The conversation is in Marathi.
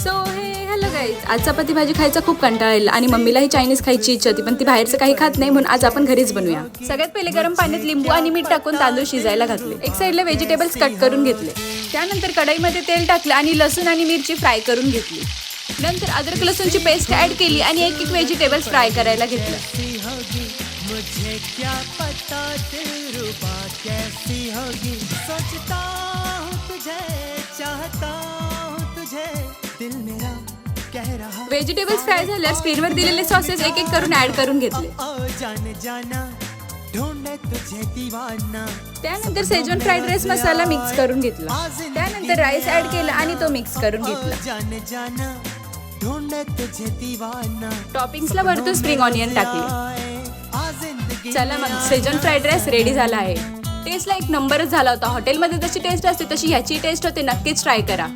हॅलो गाईज, आज चपाती भाजी खायचा खूप कंटाळा आला आणि मम्मीलाही चायनीज खायची इच्छा होती, पण ती बाहेरचं काही खात नाही, म्हणून आज आपण घरीच बनवूया. सगळ्यात पहिले गरम पाण्यात लिंबू आणि मीठ टाकून तांदूळ शिजायला घातले. एक साईडला व्हेजिटेबल्स कट करून घेतले. त्यानंतर कढईमध्ये तेल टाकलं आणि लसूण आणि मिरची फ्राय करून घेतली. नंतर अद्रक लसूणची पेस्ट ऍड केली आणि एक एक व्हेजिटेबल्स फ्राय करायला घेतलं. व्हेजिटेबल्स फ्राय झाल्यावर स्क्रीनवर दिलेले सॉसेस एक एक करून ऍड करून घेतले. त्यानंतर शेजवान फ्राईड राईस मसाला मिक्स करून घेतला. त्यानंतर राईस ऍड केला आणि तो मिक्स करून घेतला. टॉपिंग्सला भरतो स्प्रिंग ऑनियन टाकले. चला मग शेजवान फ्राईड राईस रेडी झाला आहे. टेस्टला एक नंबरच झाला होता. हॉटेलमध्ये जशी टेस्ट असते तशी ह्याची टेस्ट होते. नक्कीच ट्राय करा.